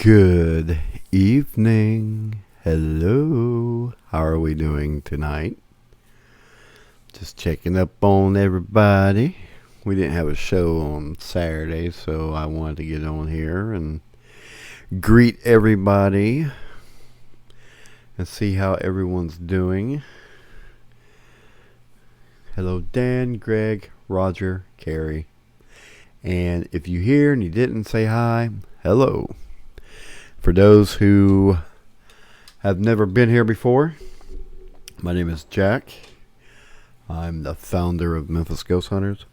Good evening. Hello. How are we doing tonight? Just checking up on everybody. We didn't have a show on Saturday, so I wanted to get on here and greet everybody and see how everyone's doing. Hello, Dan, Greg, Roger, Carrie. And if you're here and you didn't say hi, hello. For those who have never been here before, my name is Jack. I'm the founder of Memphis Ghost Hunters.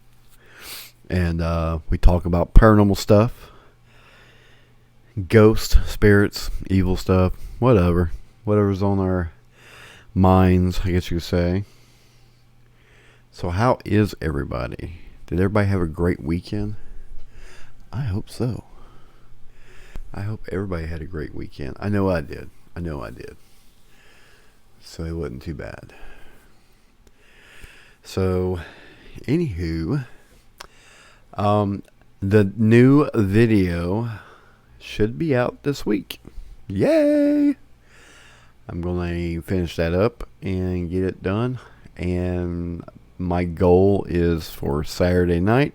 And we talk about paranormal stuff, ghosts, spirits, evil stuff, whatever. Whatever's on our minds, I guess you could say. So how is everybody? Did everybody have a great weekend? I hope so. I hope everybody had a great weekend. I know I did. So it wasn't too bad. So, anywho, the new video should be out this week. Yay! I'm going to finish that up and get it done. And my goal is for Saturday night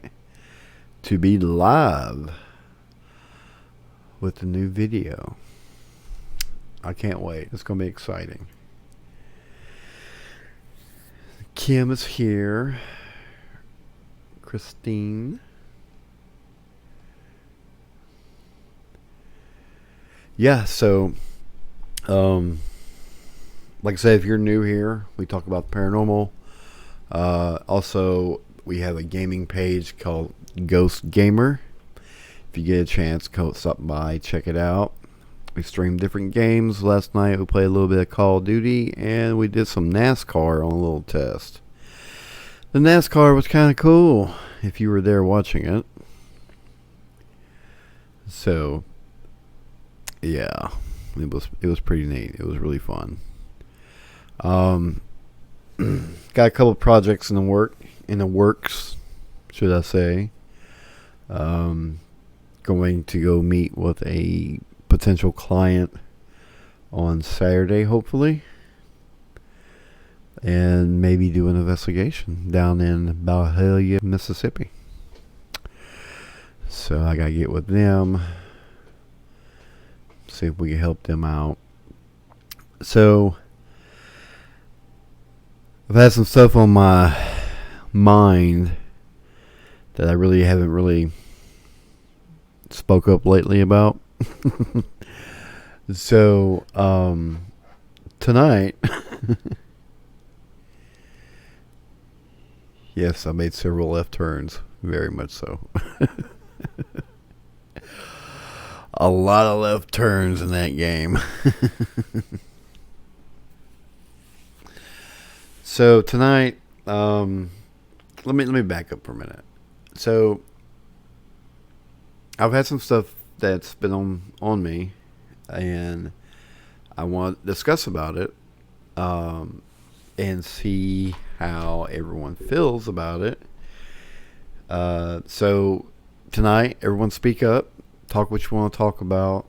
to be live with the new video. I can't wait. It's going to be exciting. Kim is here. Christine. Yeah, so like I said, if you're new here, we talk about paranormal. Also, we have a gaming page called Ghost Gamer. If you get a chance, stop by, check it out. We streamed different games. Last night we played a little bit of Call of Duty, and we did some NASCAR on a little test. The NASCAR was kind of cool if you were there watching it. So, yeah, it was pretty neat. It was really fun. Got a couple projects in the works, should I say. Going to go meet with a potential client on Saturday, hopefully, and maybe do an investigation down in Valhalla, Mississippi. So I gotta get with them, see if we can help them out. So I've had some stuff on my mind that I really haven't spoke up lately about. So tonight yes, I made several left turns, very much so. A lot of left turns in that game. So tonight, let me back up for a minute. So I've had some stuff that's been on me, and I want to discuss about it, and see how everyone feels about it. So tonight, everyone speak up, talk what you want to talk about.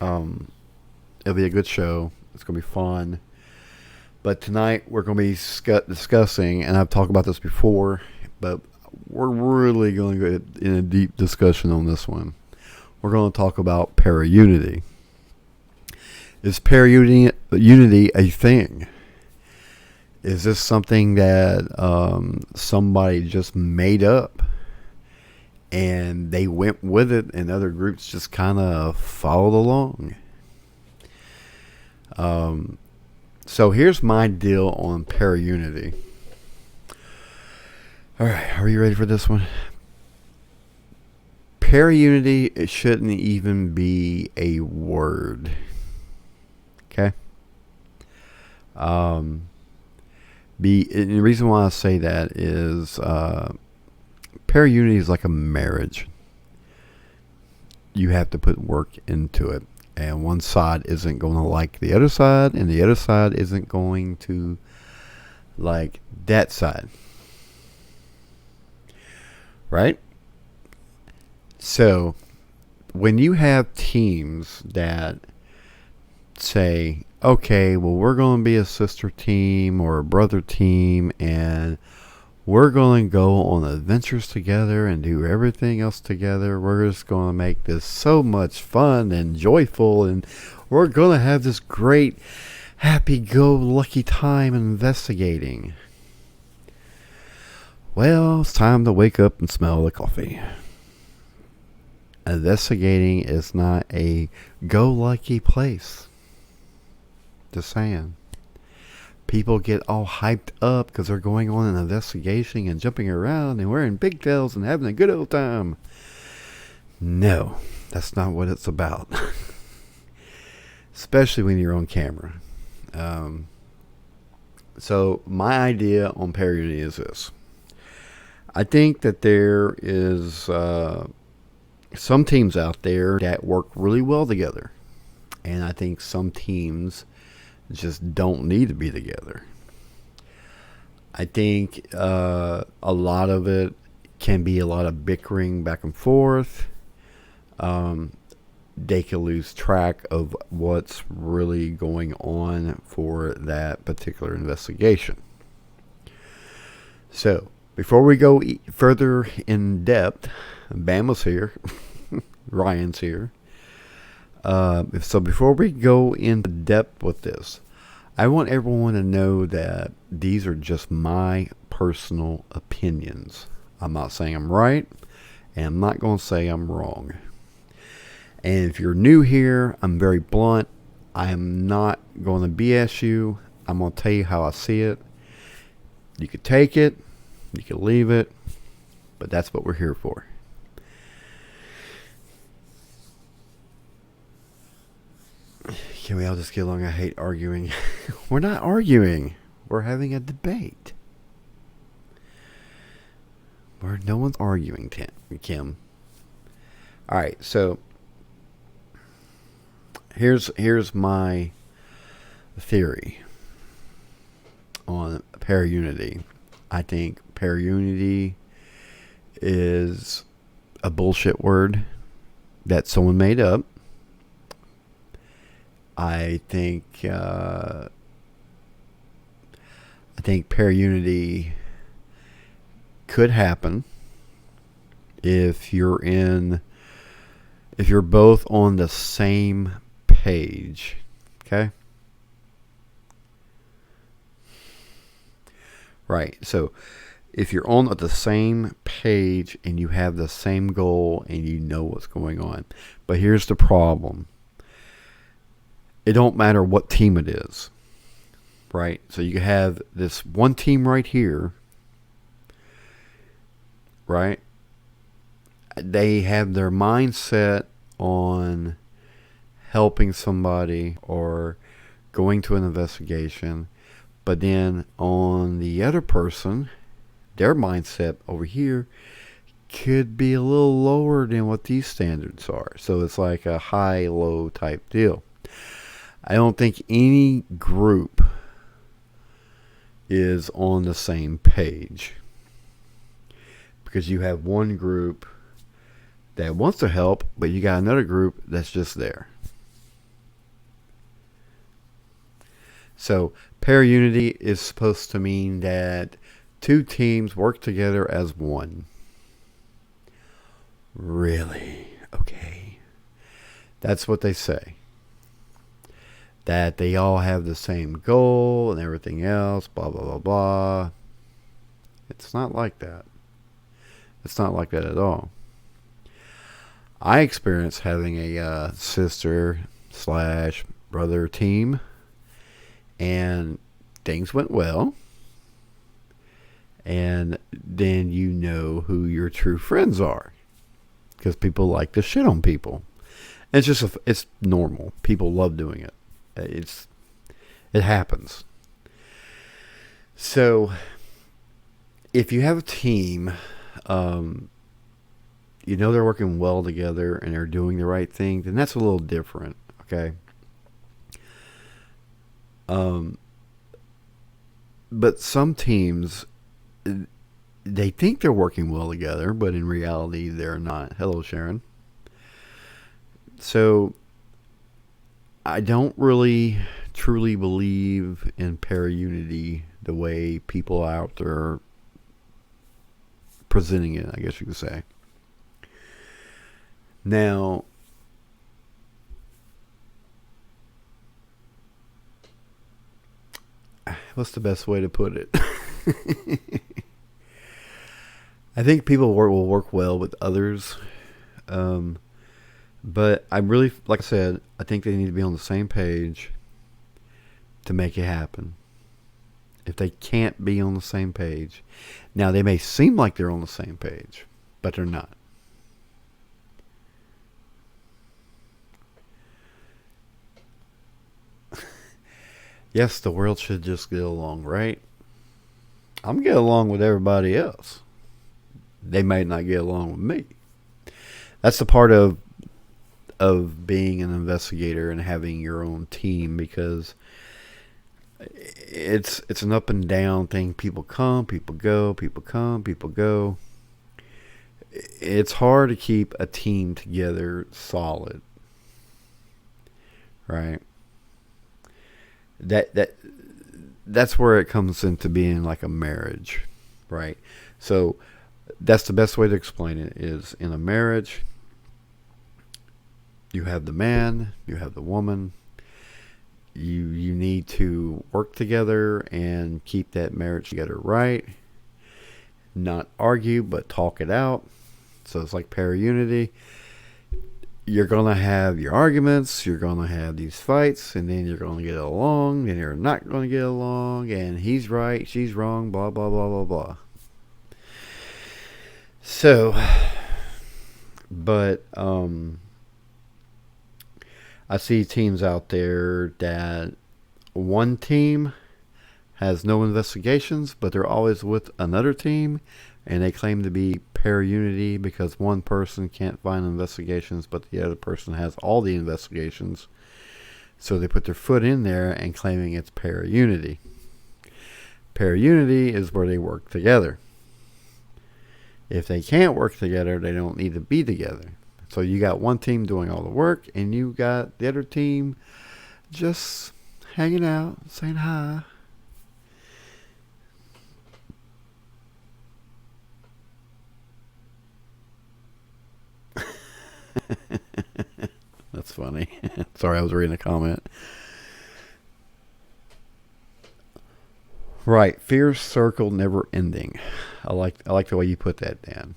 It'll be a good show. It's going to be fun. But tonight, we're going to be discussing, and I've talked about this before, but we're really going to get in a deep discussion on this one. We're going to talk about paraunity. Is paraunity a thing? Is this something that somebody just made up and they went with it and other groups just kind of followed along? So here's my deal on paraunity. Alright, are you ready for this one? Paraunity, it shouldn't even be a word. Okay? And the reason why I say that is paraunity is like a marriage. You have to put work into it. And one side isn't going to like the other side, and the other side isn't going to like that side. Right? So when you have teams that say, okay, well, we're going to be a sister team or a brother team, and we're going to go on adventures together and do everything else together. We're just going to make this so much fun and joyful, and we're going to have this great, happy-go-lucky time investigating. Well, it's time to wake up and smell the coffee. Investigating is not a go-lucky place. Just saying. People get all hyped up because they're going on an investigation and jumping around and wearing pigtails and having a good old time. No, that's not what it's about. Especially when you're on camera. So my idea on Paraunity is this. I think that there is some teams out there that work really well together. And I think some teams just don't need to be together. I think a lot of it can be a lot of bickering back and forth. They can lose track of what's really going on for that particular investigation. So, before we go further in depth, Bama's here, Ryan's here. So before we go into depth with this, I want everyone to know that these are just my personal opinions. I'm not saying I'm right, and I'm not going to say I'm wrong. And if you're new here, I'm very blunt. I am not going to BS you. I'm going to tell you how I see it. You could take it, you could leave it, but that's what we're here for. Can we all just get along? I hate arguing. We're not arguing. We're having a debate. Where no one's arguing, Kim. All right, so here's my theory on Paraunity. I think Paraunity is a bullshit word that someone made up. I think Paraunity could happen if you're both on the same page. Okay? Right. So if you're on the same page and you have the same goal and you know what's going on. But here's the problem. It don't matter what team it is, right? So you have this one team right here, right? They have their mindset on helping somebody or going to an investigation, but then on the other person, their mindset over here could be a little lower than what these standards are. So it's like a high-low type deal. I don't think any group is on the same page, because you have one group that wants to help, but you got another group that's just there. So Paraunity is supposed to mean that two teams work together as one. Really? Okay. That's what they say. That they all have the same goal and everything else, blah, blah, blah, blah. It's not like that. It's not like that at all. I experienced having a sister/brother team, and things went well. And then you know who your true friends are, because people like to shit on people. And it's normal. People love doing it. It happens. So if you have a team, you know they're working well together and they're doing the right thing, then that's a little different, okay? But some teams, they think they're working well together, but in reality they're not. Hello, Sharon. So I don't really truly believe in paraunity the way people out there are presenting it, I guess you could say. Now, what's the best way to put it? I think people will work well with others. But I really, like I said, I think they need to be on the same page to make it happen. If they can't be on the same page, now they may seem like they're on the same page, but they're not. Yes, the world should just get along, right? I'm getting along with everybody else. They might not get along with me. That's the part of being an investigator and having your own team, because it's an up and down thing. People come, people go, people come, people go. It's hard to keep a team together solid, right? That's where it comes into being like a marriage, right? So that's the best way to explain it, is in a marriage you have the man, you have the woman. You need to work together and keep that marriage together, right? Not argue, but talk it out. So it's like paraunity. You're going to have your arguments, you're going to have these fights, and then you're going to get along, then you're not going to get along, and he's right, she's wrong, blah, blah, blah, blah, blah. So, but, I see teams out there that one team has no investigations, but they're always with another team, and they claim to be paraunity because one person can't find investigations, but the other person has all the investigations. So they put their foot in there and claiming it's paraunity. Paraunity is where they work together. If they can't work together, they don't need to be together. So you got one team doing all the work, and you got the other team just hanging out, saying hi. That's funny. Sorry, I was reading a comment. Right, fierce circle never ending. I like the way you put that, Dan.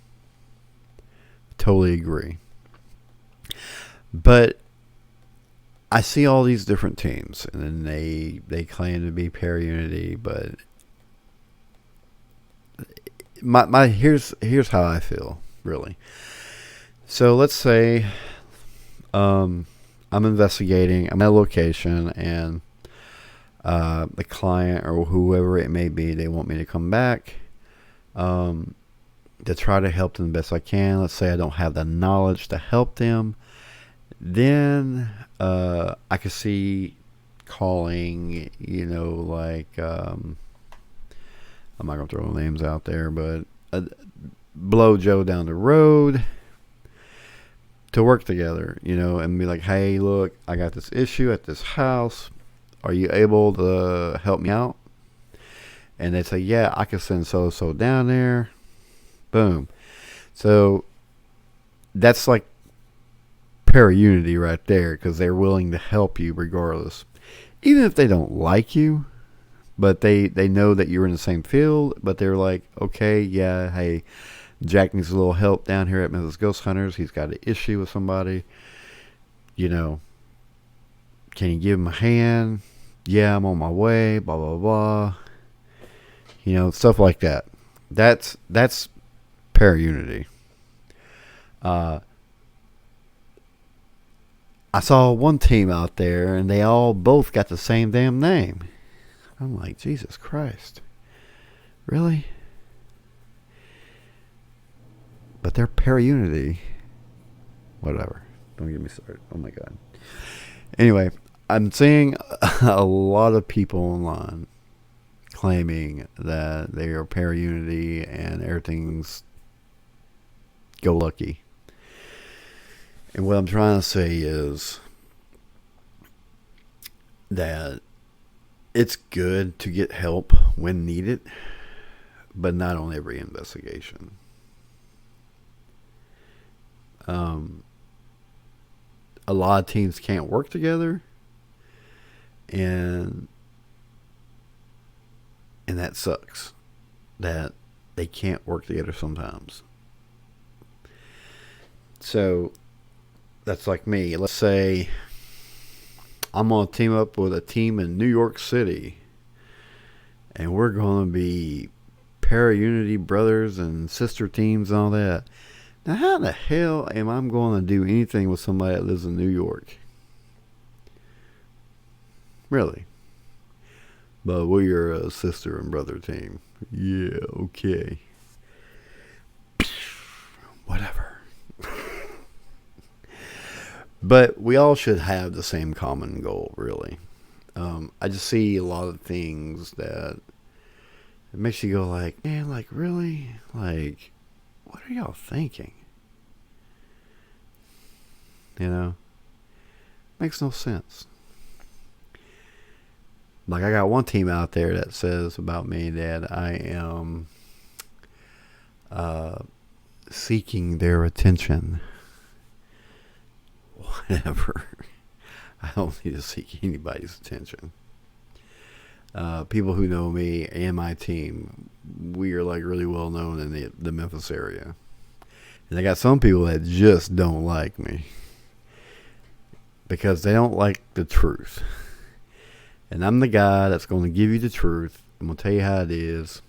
Totally agree. But I see all these different teams, and then they claim to be paraunity, but my here's how I feel, really. So let's say I'm investigating. I'm at a location, and the client or whoever it may be, they want me to come back to try to help them the best I can. Let's say I don't have the knowledge to help them. Then I could see calling, like, I'm not going to throw names out there, but blow Joe down the road to work together, and be like, hey, look, I got this issue at this house. Are you able to help me out? And they say, yeah, I can send so-so down there. Boom. So that's like paraunity right there, because they're willing to help you regardless. Even if they don't like you, but they know that you're in the same field, but they're like, okay, yeah, hey, Jack needs a little help down here at Mrs. Ghost Hunters. He's got an issue with somebody. Can you give him a hand? Yeah, I'm on my way, blah, blah, blah. Stuff like that. That's paraunity. I saw one team out there, and they all both got the same damn name. I'm like, Jesus Christ. Really? But they're paraunity. Whatever. Don't get me started. Oh my God. Anyway, I'm seeing a lot of people online claiming that they are paraunity and everything's go lucky. And what I'm trying to say is that it's good to get help when needed, but not on every investigation. Um, a lot of teams can't work together, and that sucks. That they can't work together sometimes. So that's like me. Let's say I'm gonna team up with a team in New York City, and we're gonna be Paraunity brothers and sister teams and all that. Now, how the hell am I going to do anything with somebody that lives in New York? Really? But we're a sister and brother team. Yeah, okay. Whatever. But we all should have the same common goal, really. I just see a lot of things that it makes you go like, man, like really? Like, what are y'all thinking? You know? Makes no sense. Like, I got one team out there that says about me that I am uh, seeking their attention. Whatever. I don't need to seek anybody's attention. People who know me and my team, we are like really well known in the Memphis area. And I got some people that just don't like me because they don't like the truth. And I'm the guy that's going to give you the truth. I'm going to tell you how it is.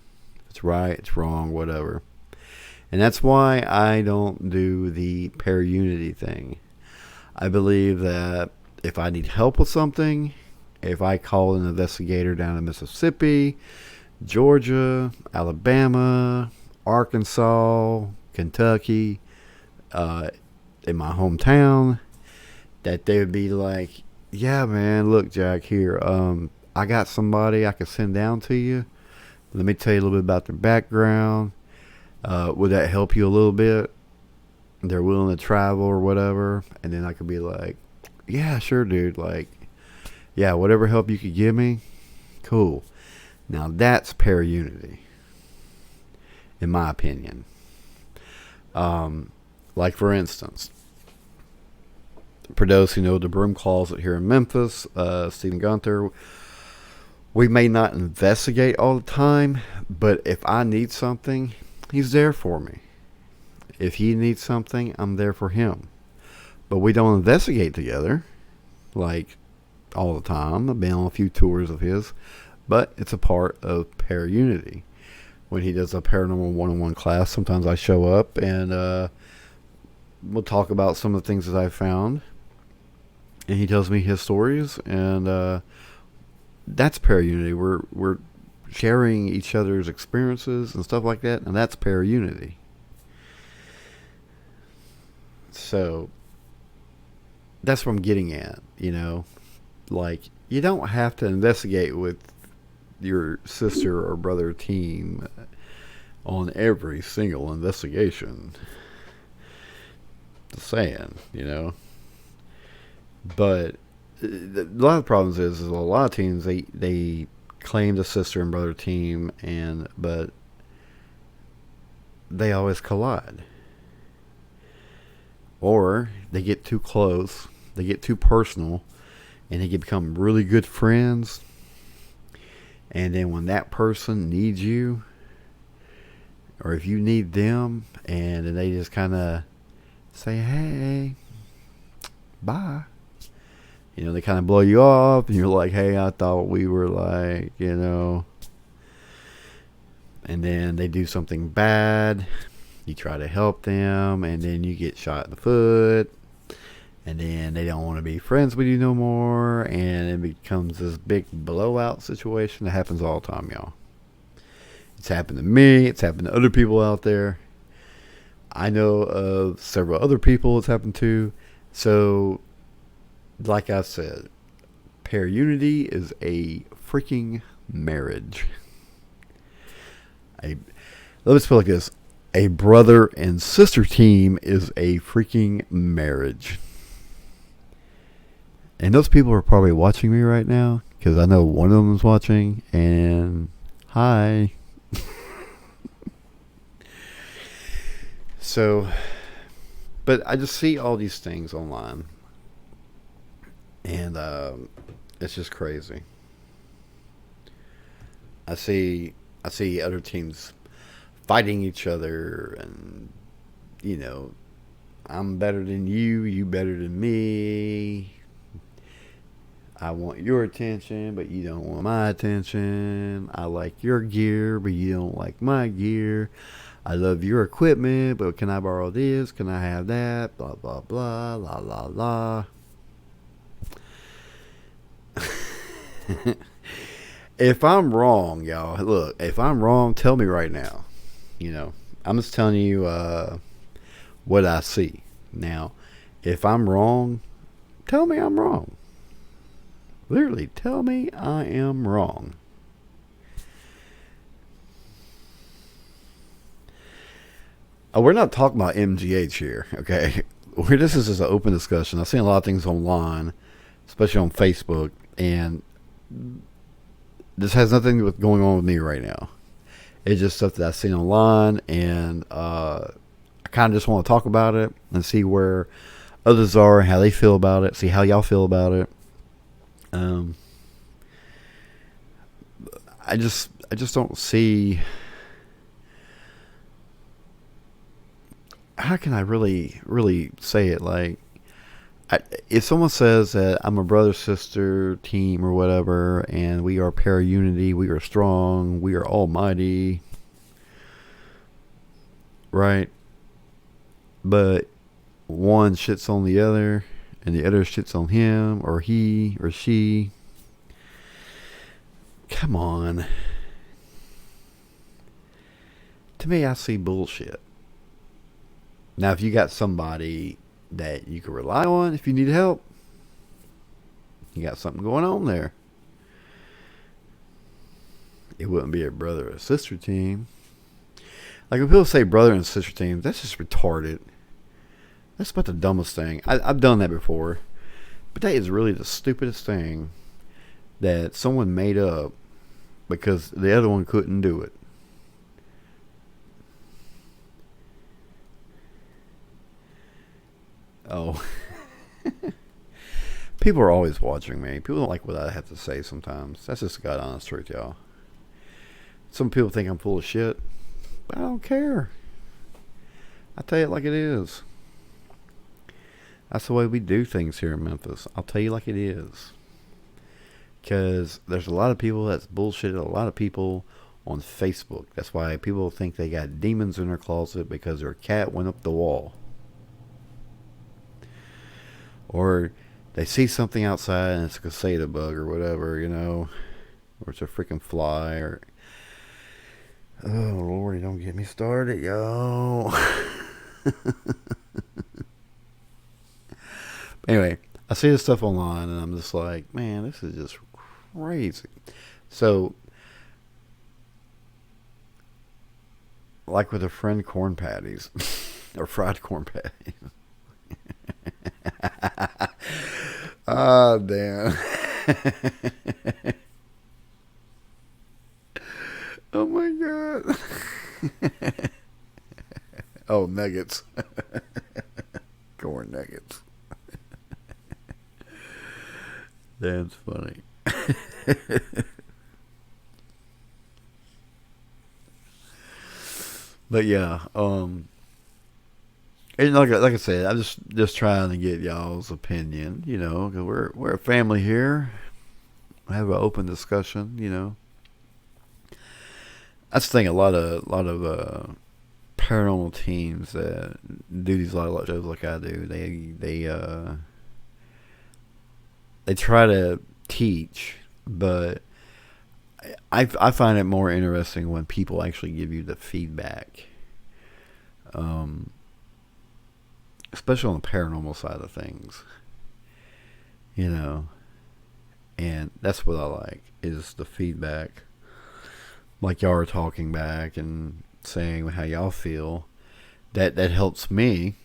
It's right, it's wrong, whatever. And that's why I don't do the Paraunity thing. I believe that if I need help with something, if I call an investigator down in Mississippi, Georgia, Alabama, Arkansas, Kentucky, in my hometown, that they would be like, yeah, man, look, Jack, here, I got somebody I could send down to you. Let me tell you a little bit about their background. Would that help you a little bit? They're willing to travel or whatever. And then I could be like, yeah, sure, dude. Like, yeah, whatever help you could give me, cool. Now that's Paraunity, in my opinion. Like, for instance, for those who know the broom closet here in Memphis, Stephen Gunther, we may not investigate all the time, but if I need something, he's there for me. If he needs something, I'm there for him. But we don't investigate together, like, all the time. I've been on a few tours of his, but it's a part of Paraunity. When he does a paranormal one-on-one class, sometimes I show up and we'll talk about some of the things that I've found. And he tells me his stories, and that's Paraunity. We're sharing each other's experiences and stuff like that, and that's Paraunity. So that's what I'm getting at, you know. Like, you don't have to investigate with your sister or brother team on every single investigation. Just saying, you know. But a lot of the problems is a lot of teams they claim the sister and brother team, and but they always collide, or they get too close, they get too personal, and they become really good friends. And then when that person needs you, or if you need them, and then they just kind of say, "Hey, bye." You know, they kind of blow you off, and you're like, "Hey, I thought we were like, you know." And then they do something bad. You try to help them, and then you get shot in the foot. And then they don't want to be friends with you no more, and it becomes this big blowout situation that happens all the time, y'all. It's happened to me. It's happened to other people out there. I know of several other people it's happened to. So, like I said, Paraunity is a freaking marriage. Let's put it like this. A brother and sister team is a freaking marriage. And those people are probably watching me right now because I know one of them is watching. And hi. So, but I just see all these things online. And it's just crazy. I see other teams fighting each other, and I'm better than you, you better than me. I want your attention, but you don't want my attention. I like your gear, but you don't like my gear. I love your equipment, but can I borrow this? Can I have that? Blah, blah, blah, la, la, la. If I'm wrong, y'all, look, if I'm wrong, tell me right now. I'm just telling you what I see. Now, if I'm wrong, tell me I'm wrong. Literally, tell me I am wrong. We're not talking about MGH here, okay? This is just an open discussion. I've seen a lot of things online, especially on Facebook, and this has nothing to do with going on with me right now. It's just stuff that I've seen online, and I kind of just want to talk about it and see where others are, how they feel about it, see how y'all feel about it. I just don't see. How can I really say it? Like, if someone says that I'm a brother sister team or whatever, and we are Paraunity, we are strong, we are almighty, right? But one shits on the other, and the other shits on him or he or she. Come on. To me, I see bullshit. Now, if you got somebody that you can rely on if you need help, you got something going on there. It wouldn't be a brother or sister team. Like, when people say brother and sister team, that's just retarded. That's about the dumbest thing. I've done that before. But that is really the stupidest thing that someone made up because the other one couldn't do it. Oh. People are always watching me. People don't like what I have to say sometimes. That's just the God honest truth, y'all. Some people think I'm full of shit, but I don't care. I tell you it like it is. That's the way we do things here in Memphis. I'll tell you like it is. Because there's a lot of people that's bullshit. A lot of people on Facebook. That's why people think they got demons in their closet because their cat went up the wall. Or they see something outside and it's a caseta bug or whatever, or it's a freaking fly. Or oh, Lordy, don't get me started, yo. Anyway, I see this stuff online and I'm just like, man, this is just crazy. So, like with a friend, corn patties or fried corn patties. Ah, damn. Oh my god. Oh, nuggets. Corn nuggets. That's funny. But yeah, and like I said, I'm just trying to get y'all's opinion, because we're a family here. I have an open discussion, That's the thing. A lot of paranormal teams that do these lot of shows like I do, they try to teach, but I find it more interesting when people actually give you the feedback. Especially on the paranormal side of things, and that's what I like is the feedback. Like y'all are talking back and saying how y'all feel. That helps me.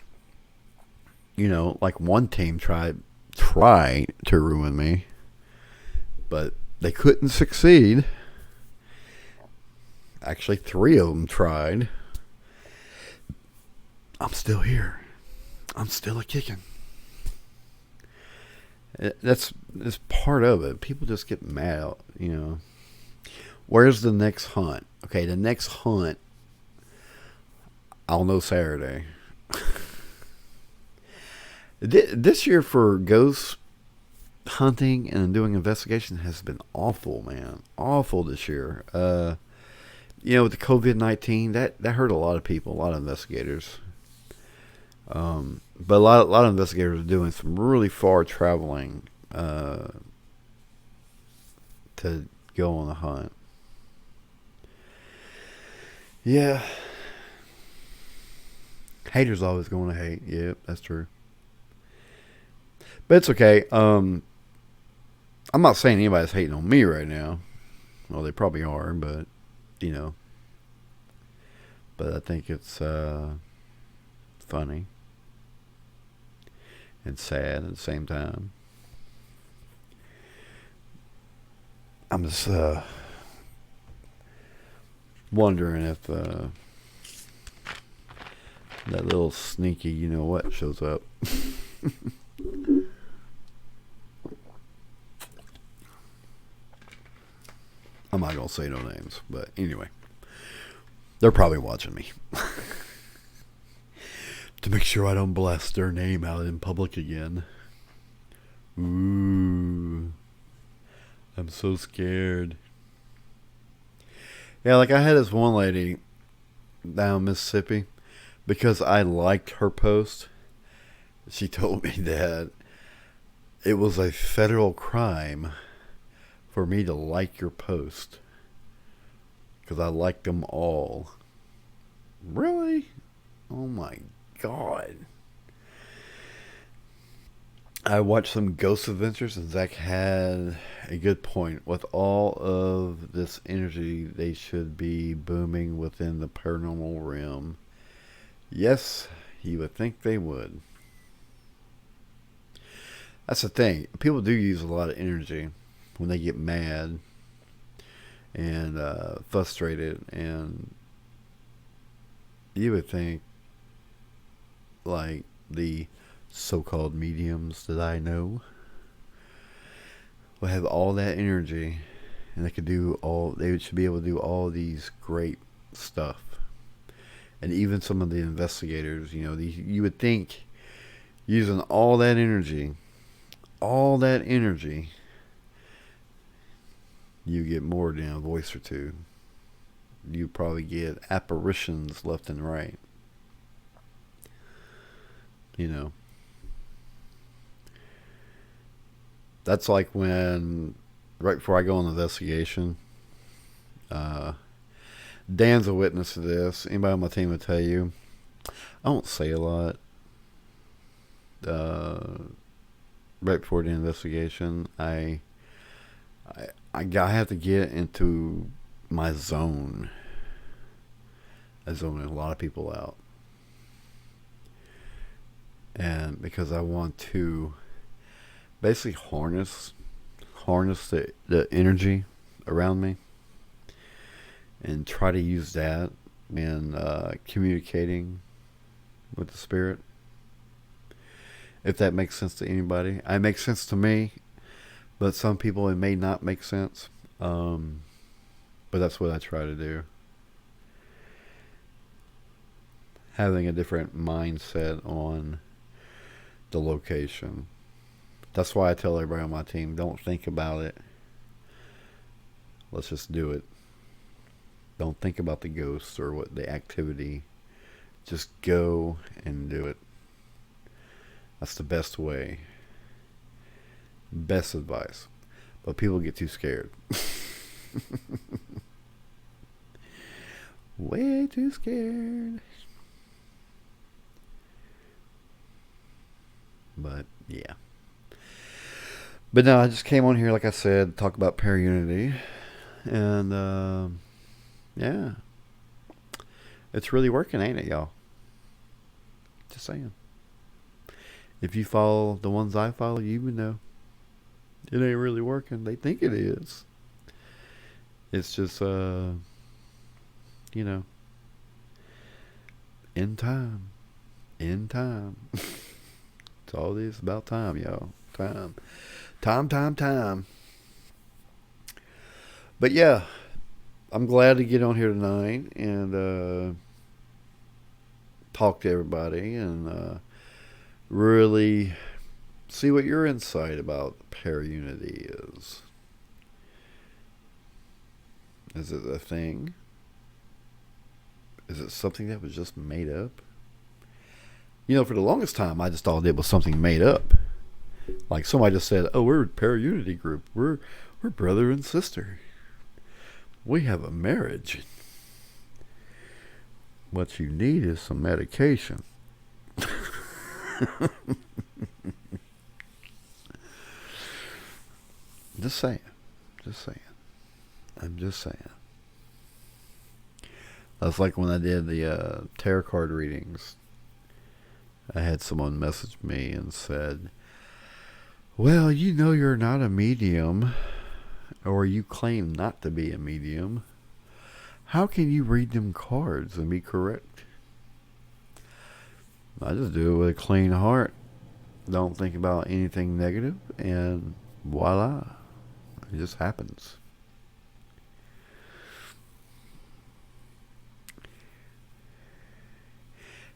Like one team tried to ruin me, but they couldn't succeed. Actually, 3 of them tried. I'm still here. I'm still a kicking. That's part of it. People just get mad. Where's the next hunt? Okay, the next hunt, I'll know Saturday. This year for ghost hunting and doing investigation has been awful, man. Awful this year. With the COVID-19, that hurt a lot of people, a lot of investigators. But a lot of investigators are doing some really far traveling to go on a hunt. Yeah. Haters always going to hate. Yep, that's true. But it's okay. I'm not saying anybody's hating on me right now. Well, they probably are, but but I think it's funny and sad at the same time. I'm just wondering if that little sneaky what shows up. I'm not going to say no names, but anyway. They're probably watching me. To make sure I don't blast their name out in public again. Ooh. I'm so scared. Yeah, like I had this one lady down in Mississippi. Because I liked her post. She told me that it was a federal crime for me to like your post. Because I liked them all. Really? Oh my God. I watched some Ghost Adventures and Zach had a good point. With all of this energy, they should be booming within the paranormal realm. Yes, you would think they would. That's the thing. People do use a lot of energy when they get mad and frustrated, and you would think like the so-called mediums that I know will have all that energy, and they should be able to do all these great stuff. And even some of the investigators, you would think using all that energy, you get more than a voice or two. You probably get apparitions left and right. That's like when, right before I go on the investigation, Dan's a witness to this. Anybody on my team would tell you. I don't say a lot. Right before the investigation, I have to get into my zone. I zone a lot of people out, and because I want to basically harness the energy around me. And try to use that in communicating with the spirit. If that makes sense to anybody. It makes sense to me, but some people it may not make sense. But that's what I try to do. Having a different mindset on the location. That's why I tell everybody on my team, don't think about it. Let's just do it. Don't think about the ghosts or what the activity. Just go and do it. That's the best way. Best advice. But people get too scared. Way too scared. But yeah. But no, I just came on here, like I said, talk about Paraunity. And yeah. It's really working, ain't it, y'all? Just saying. If you follow the ones I follow, you would know it ain't really working. They think it is. It's just, you know, in time. In time. It's all it is about time, y'all. Time. Time. But yeah, I'm glad to get on here tonight and talk to everybody and really see what your insight about Paraunity is. Is it a thing? Is it something that was just made up? For the longest time, I just thought it was something made up. Like somebody just said, "Oh, we're a Paraunity group. We're brother and sister. We have a marriage. What you need is some medication." Just saying. I'm just saying. That's like when I did the tarot card readings. I had someone message me and said, "Well, you're not a medium, or you claim not to be a medium. How can you read them cards and be correct?" I just do it with a clean heart. Don't think about anything negative, and voila. It just happens.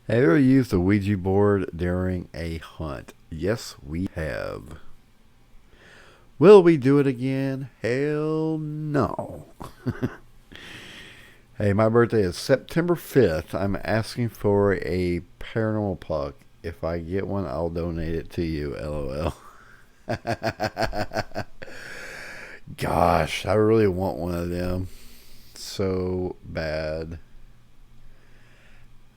Have you ever used a Ouija board during a hunt? Yes, we have. Will we do it again? Hell no. Hey, my birthday is September 5th. I'm asking for a paranormal puck. If I get one, I'll donate it to you. LOL. Gosh, I really want one of them. So bad.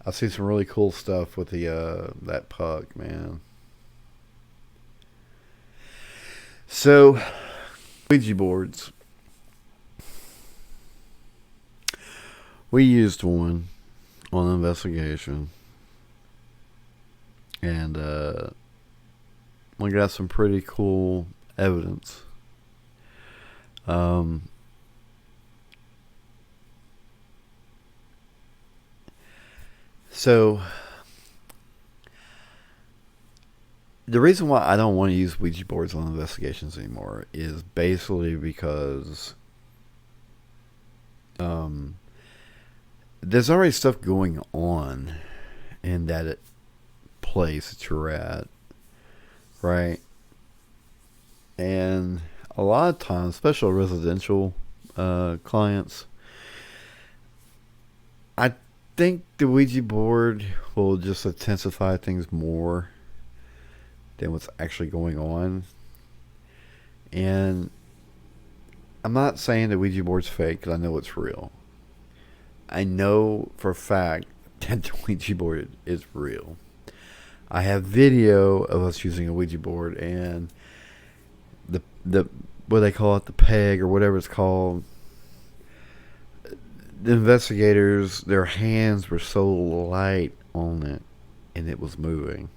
I've seen some really cool stuff with the that puck, man. So, Ouija boards. We used one on an investigation, and we got some pretty cool evidence. So, the reason why I don't want to use Ouija boards on investigations anymore is basically because there's already stuff going on in that place that you're at, right? And a lot of times, especially residential clients, I think the Ouija board will just intensify things more than what's actually going on. And I'm not saying the Ouija board's fake because I know it's real. I know for a fact that the Ouija board is real. I have video of us using a Ouija board, and the what they call it, the peg or whatever it's called. The investigators, their hands were so light on it, and it was moving.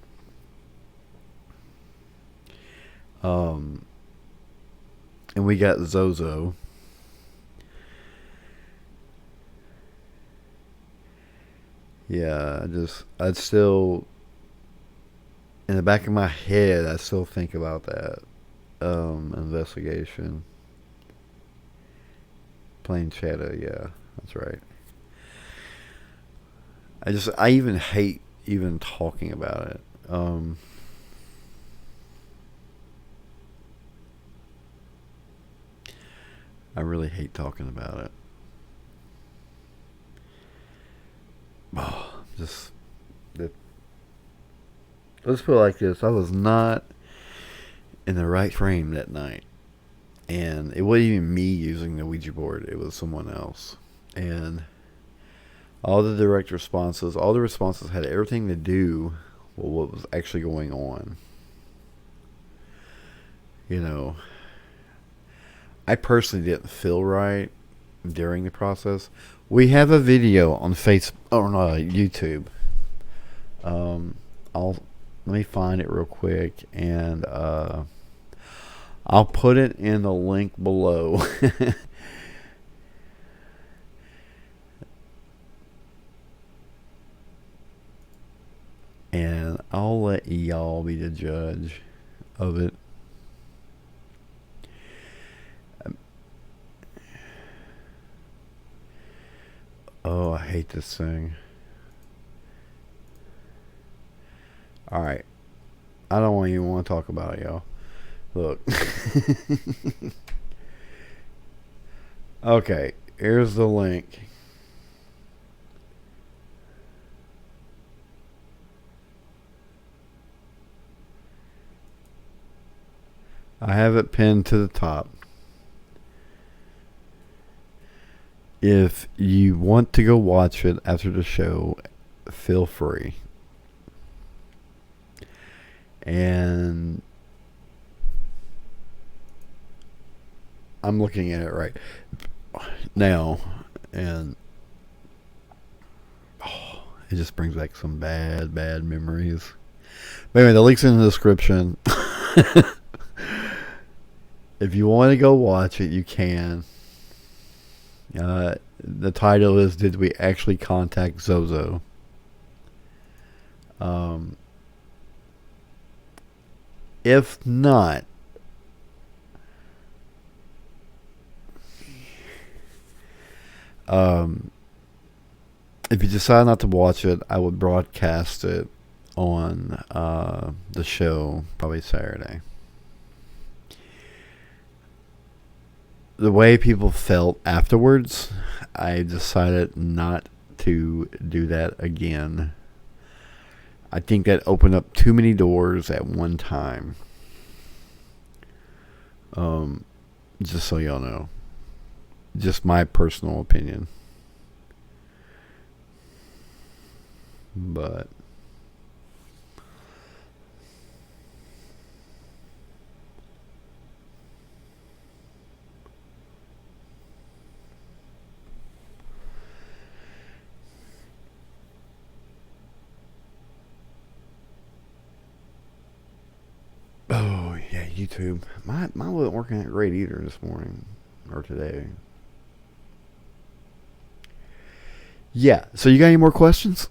And we got Zozo. Yeah, I'd still, in the back of my head, I still think about that investigation. Plain Shadow, yeah, that's right. I even hate even talking about it. I really hate talking about it. Oh, let's put it like this: I was not in the right frame that night, and it wasn't even me using the Ouija board; it was someone else. And all the responses had everything to do with what was actually going on. I personally didn't feel right during the process. We have a video on Facebook or no, YouTube. I'll let me find it real quick, and I'll put it in the link below. And I'll let y'all be the judge of it. Oh, I hate this thing. Alright. I don't even want to talk about it, y'all. Look. Okay, here's the link. I have it pinned to the top. If you want to go watch it after the show, feel free. And I'm looking at it right now, and it just brings back some bad memories. But anyway, the link's in the description. If you want to go watch it, you can. The title is "Did We Actually Contact Zozo?" If not, if you decide not to watch it, I would broadcast it on the show probably Saturday. The way people felt afterwards, I decided not to do that again. I think that opened up too many doors at one time. Just so y'all know. Just my personal opinion. But oh yeah, YouTube. Mine wasn't working that great either this morning or today. Yeah. So you got any more questions?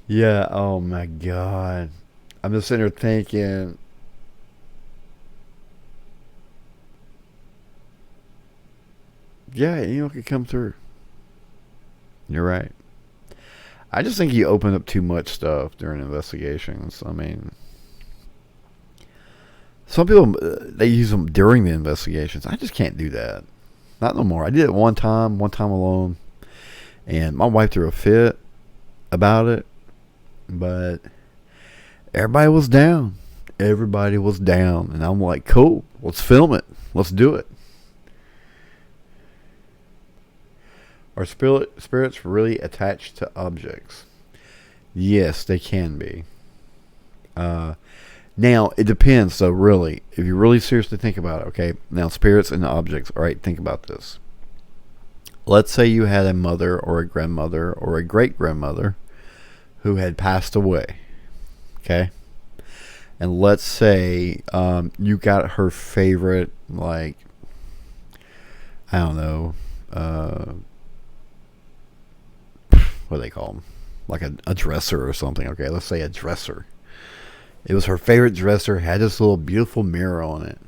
Yeah. Oh my God. I'm just sitting there thinking. Yeah, it could come through. You're right. I just think you open up too much stuff during investigations. I mean, some people they use them during the investigations. I just can't do that. Not no more. I did it one time alone, and my wife threw a fit about it. But everybody was down. Everybody was down, and I'm like, cool. Let's film it. Let's do it. Are spirits really attached to objects? Yes, they can be. Now, it depends, though, really. If you really seriously think about it, okay? Now, spirits and objects. All right, think about this. Let's say you had a mother or a grandmother or a great-grandmother who had passed away, okay? And let's say you got her favorite, like, I don't know, what do they call them? Like a dresser or something. Okay, let's say a dresser. It was her favorite dresser, had this little beautiful mirror on it.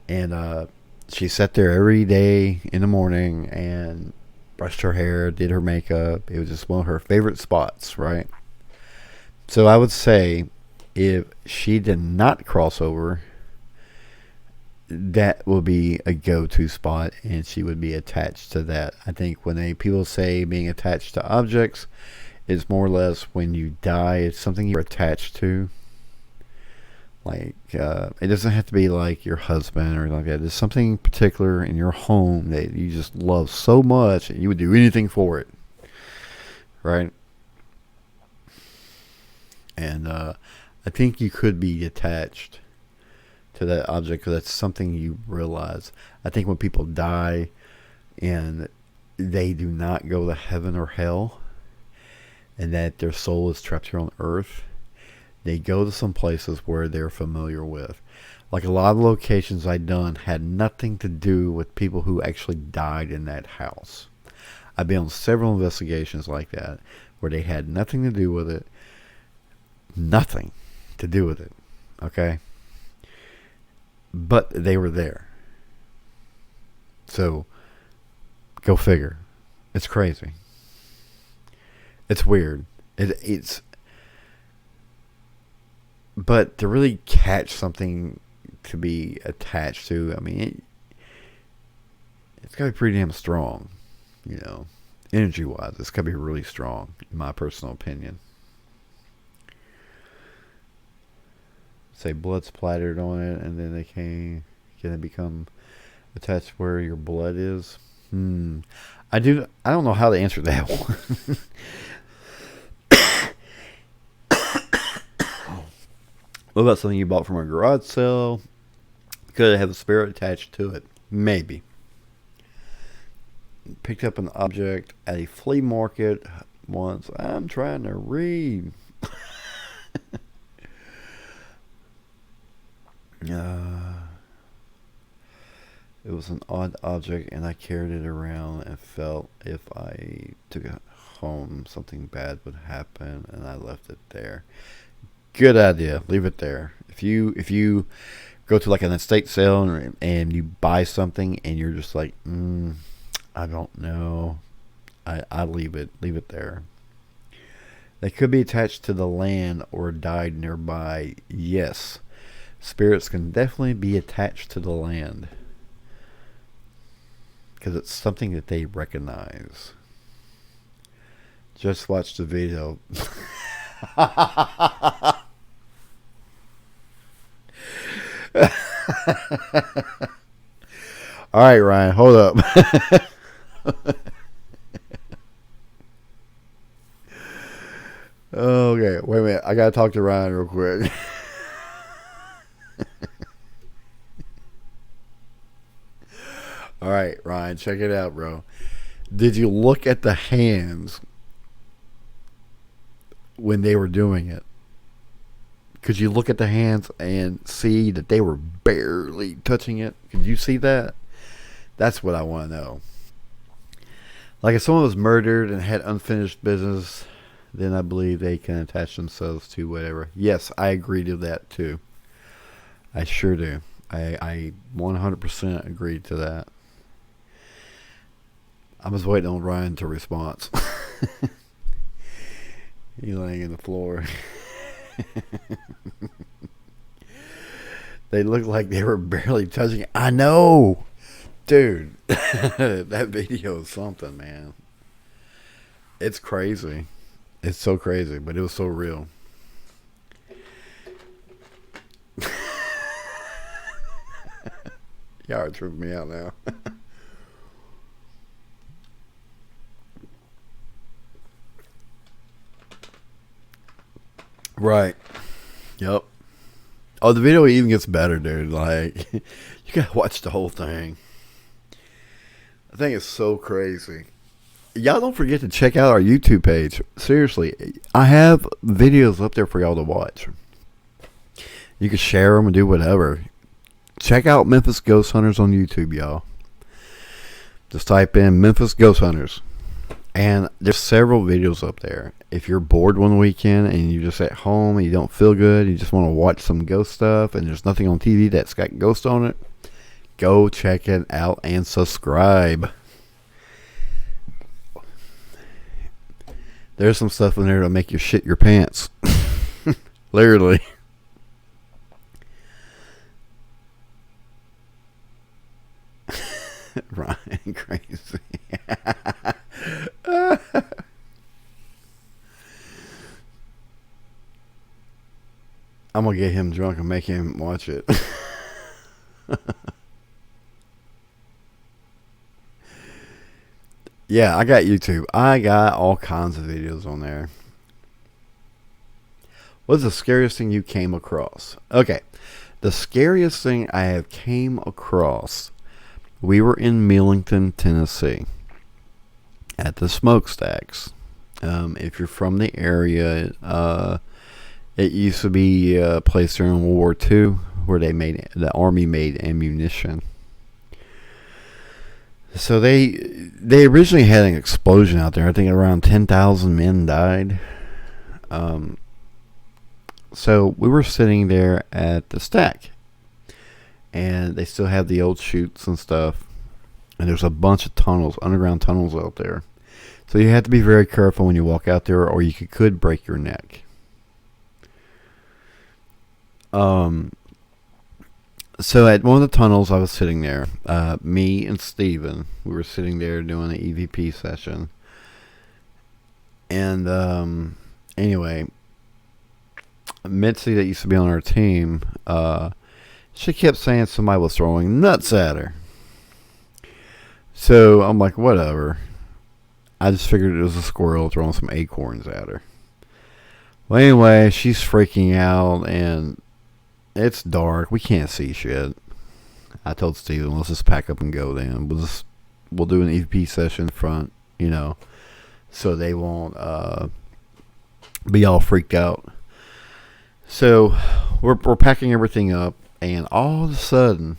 And she sat there every day in the morning and brushed her hair, did her makeup. It was just one of her favorite spots, right? So I would say if she did not cross over, that will be a go-to spot, and she would be attached to that. I think when people say being attached to objects, it's more or less when you die, it's something you're attached to. Like, it doesn't have to be like your husband or like that. There's something particular in your home that you just love so much that you would do anything for it. Right? And I think you could be attached to that object because that's something you realize. I think when people die and they do not go to heaven or hell, and that their soul is trapped here on earth, they go to some places where they're familiar with. Like a lot of locations I've done had nothing to do with people who actually died in that house. I've been on several investigations like that where they had nothing to do with it. Nothing to do with it. Okay? But they were there. So, go figure. It's crazy. It's weird. It's... But to really catch something to be attached to, I mean, it's got to be pretty damn strong, you know, energy-wise. It's got to be really strong, in my personal opinion. Say blood splattered on it, and then can it become attached where your blood is? I don't know how to answer that one. What about something you bought from a garage sale? Could it have a spirit attached to it? Maybe. Picked up an object at a flea market once. I'm trying to read. It was an odd object, and I carried it around and felt if I took it home, something bad would happen, and I left it there. Good idea. Leave it there. If you go to like an estate sale and you buy something and you're just like, I don't know, I leave it there. They could be attached to the land or died nearby. Yes, spirits can definitely be attached to the land because it's something that they recognize. Just watch the video. All right, Ryan, hold up. Okay, wait a minute. I gotta talk to Ryan real quick. All right, Ryan, check it out, bro. Did you look at the hands when they were doing it? Could you look at the hands and see that they were barely touching it? Could you see that? That's what I want to know. Like if someone was murdered and had unfinished business, then I believe they can attach themselves to whatever. Yes, I agree to that too. I sure do. I 100% agree to that. I was waiting on Ryan to response. He laying in the floor. They looked like they were barely touching it. I know, dude. That video is something, man. It's crazy. It's so crazy, but it was so real. Y'all are tripping me out now. Right. Yep. Oh, the video even gets better, dude. Like, you gotta watch the whole thing. I think it's so crazy. Y'all don't forget to check out our YouTube page. Seriously, I have videos up there for y'all to watch. You can share them and do whatever. Check out Memphis Ghost Hunters on YouTube, y'all. Just type in Memphis Ghost Hunters. And there's several videos up there. If you're bored one weekend and you're just at home and you don't feel good, you just want to watch some ghost stuff and there's nothing on TV that's got ghost on it, go check it out and subscribe. There's some stuff in there that'll make you shit your pants. Literally. Ryan, crazy. I'm gonna get him drunk and make him watch it. Yeah, I got YouTube. I got all kinds of videos on there. What's the scariest thing you came across? Okay, The scariest thing I have came across, we were in Millington, Tennessee, at the smokestacks. If you're from the area, it used to be a place during World War II where the Army made ammunition. So they originally had an explosion out there. I think around 10,000 men died. So we were sitting there at the stack, and they still have the old chutes and stuff. And there's a bunch of tunnels, underground tunnels out there. So you have to be very careful when you walk out there, or you could break your neck. So at one of the tunnels, I was sitting there. Me and Steven, we were sitting there doing an EVP session. And anyway, Mitzi, that used to be on our team, she kept saying somebody was throwing nuts at her. So I'm like, whatever. I just figured it was a squirrel throwing some acorns at her. Well, anyway, she's freaking out, and it's dark. We can't see shit. I told Steven, let's just pack up and go then. We'll do an EVP session in front, so they won't be all freaked out. So we're packing everything up, and all of a sudden,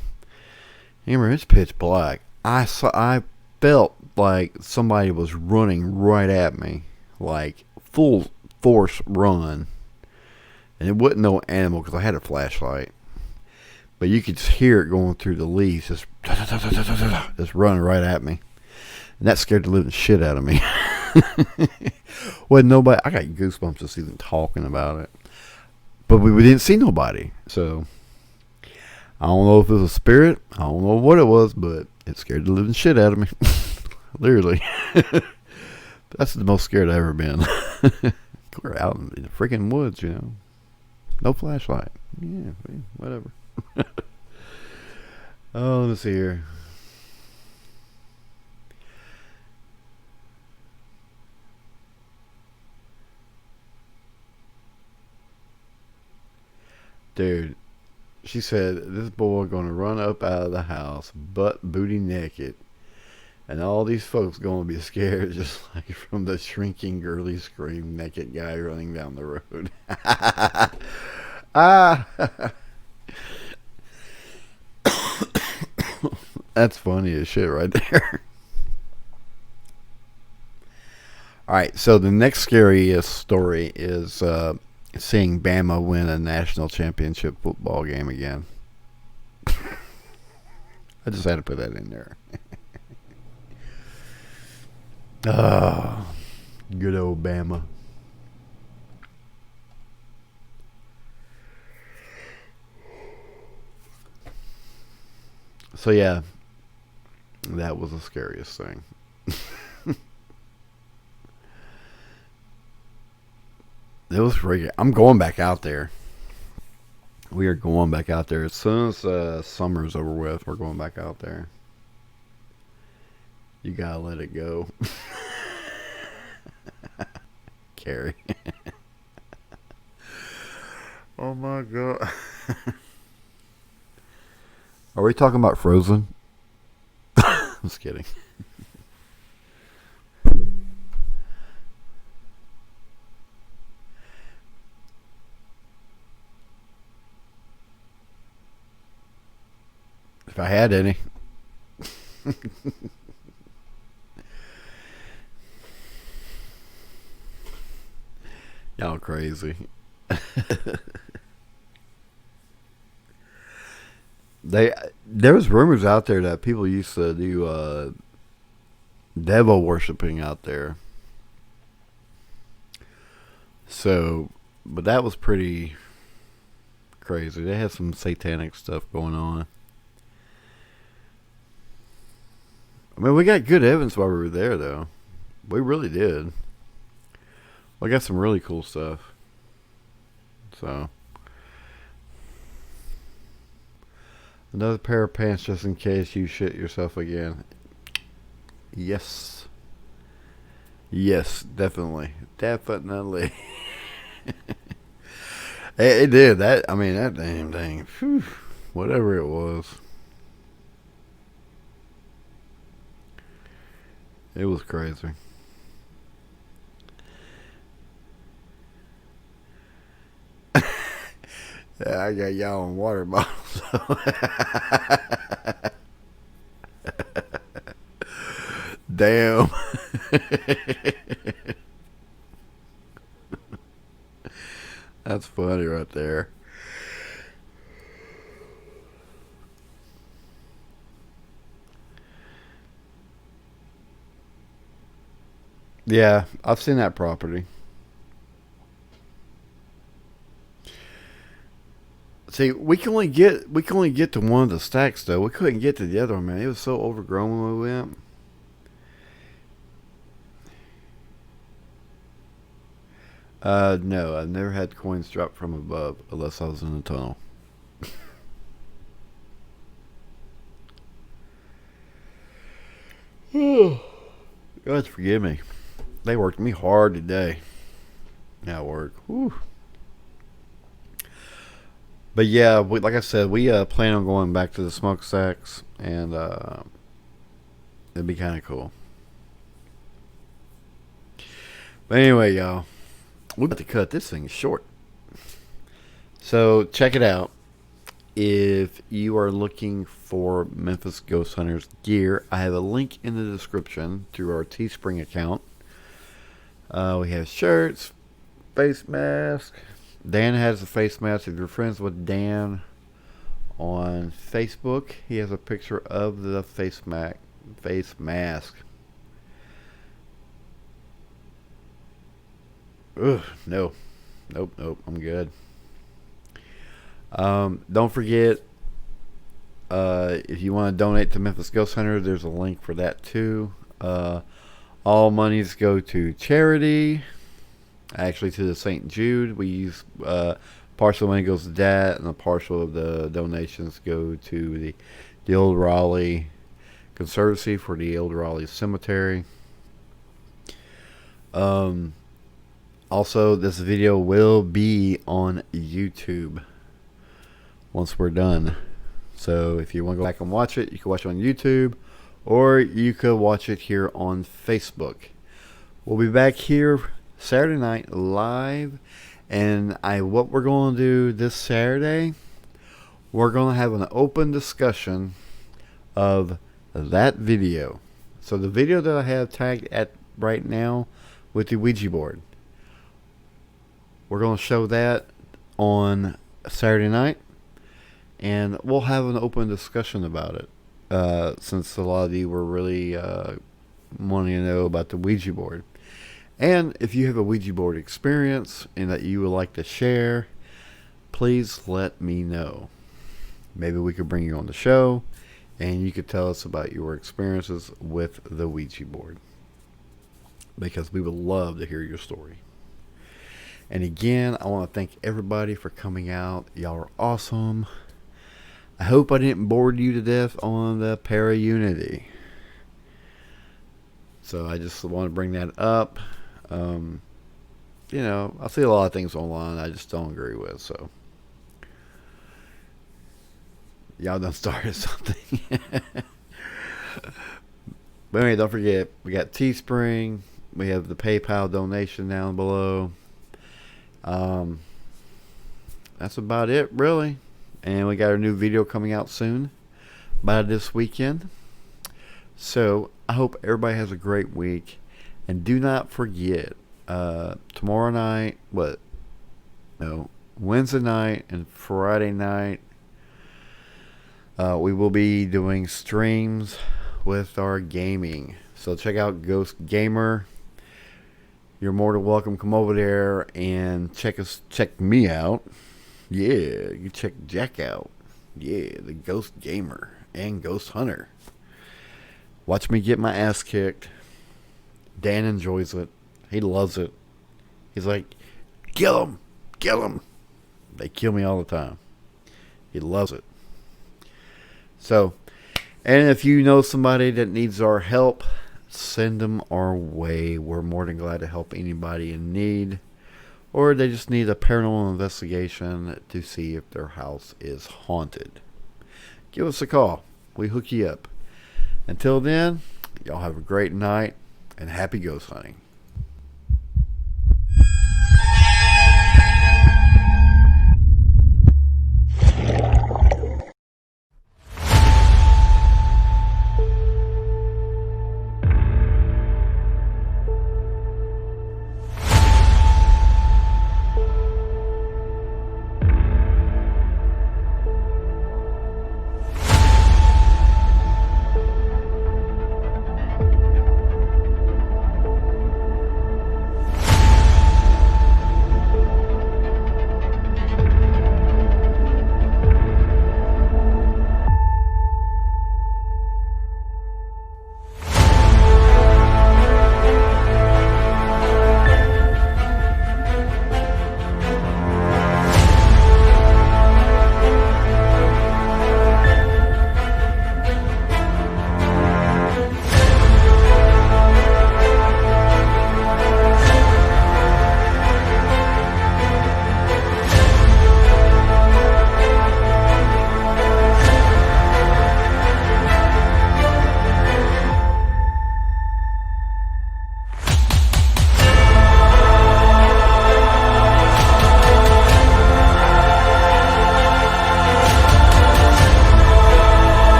remember, it's pitch black. I felt like somebody was running right at me, like full force run. And it wasn't no animal because I had a flashlight. But you could hear it going through the leaves, just running right at me. And that scared the living shit out of me. Well, nobody, I got goosebumps just even talking about it. But we didn't see nobody. So, I don't know if it was a spirit. I don't know what it was, but it scared the living shit out of me. Literally. That's the most scared I've ever been. We're out in the freaking woods, No flashlight. Yeah, whatever. Oh, let me see here. Dude, she said, this boy gonna run up out of the house, butt booty naked. And all these folks gonna be scared just like from the shrinking girly scream naked guy running down the road. That's funny as shit right there. Alright, so the next scariest story is seeing Bama win a national championship football game again. I just had to put that in there. Good old Bama. So yeah, that was the scariest thing. It was freaking. I'm going back out there. We are going back out there as soon as summer's over with. We're going back out there. You gotta let it go. Carrie. Oh my god. Are we talking about Frozen? I'm just kidding. If I had any. Y'all crazy. There was rumors out there that people used to do devil worshipping out there. So, but that was pretty crazy. They had some satanic stuff going on. I mean, we got good evidence while we were there, though. We really did. We got some really cool stuff. So, another pair of pants just in case you shit yourself again. Yes. Yes, definitely. Definitely. It did that. I mean, that damn thing. Whew, whatever it was, it was crazy. Yeah, I got y'all in water bottles. Damn. That's funny right there. Yeah, I've seen that property. See, we can only get to one of the stacks though. We couldn't get to the other one, man. It was so overgrown when we went. No, I've never had coins drop from above unless I was in the tunnel. God forgive me. They worked me hard today at work. Whew. But yeah, like I said, we plan on going back to the smokestacks, and it'd be kind of cool. But anyway, y'all, we're about to cut this thing short. So check it out. If you are looking for Memphis Ghost Hunters gear, I have a link in the description to our Teespring account. We have shirts, face mask. Dan has a face mask. If you're friends with Dan on Facebook, he has a picture of the face mask. Ugh, no. Nope. I'm good. Don't forget, if you want to donate to Memphis Ghost Hunter, there's a link for that too. All monies go to charity, actually to the St. Jude. We use partial money goes to that, and a partial of the donations go to the Old Raleigh Conservancy for the Old Raleigh Cemetery. Also, this video will be on YouTube once we're done. So if you want to go back and watch it, you can watch it on YouTube, or you could watch it here on Facebook. We'll be back here Saturday night live, and what we're going to do this Saturday, we're going to have an open discussion of that video. So the video that I have tagged at right now with the Ouija board, we're going to show that on Saturday night, and we'll have an open discussion about it, since a lot of you were really wanting to know about the Ouija board. And if you have a Ouija board experience and that you would like to share, please let me know. Maybe we could bring you on the show and you could tell us about your experiences with the Ouija board, because we would love to hear your story. And again, I want to thank everybody for coming out. Y'all are awesome. I hope I didn't bore you to death on the Paraunity. So I just want to bring that up. I see a lot of things online I just don't agree with. So y'all done started something. But anyway, don't forget, we got Teespring. We have the PayPal donation down below. That's about it, really. And we got our new video coming out soon, by this weekend. So I hope everybody has a great week, and do not forget, tomorrow night, Wednesday night and Friday night, we will be doing streams with our gaming. So check out Ghost Gamer. You're more than welcome. Come over there and check me out. Yeah, you check Jack out. Yeah, the Ghost Gamer and Ghost Hunter. Watch me get my ass kicked. Dan enjoys it. He loves it. He's like, kill him. Kill him. They kill me all the time. He loves it. So, and if you know somebody that needs our help, send them our way. We're more than glad to help anybody in need. or they just need a paranormal investigation to see if their house is haunted. Give us a call. We hook you up. Until then, y'all have a great night and happy ghost hunting.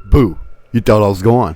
Boo, you thought I was gone.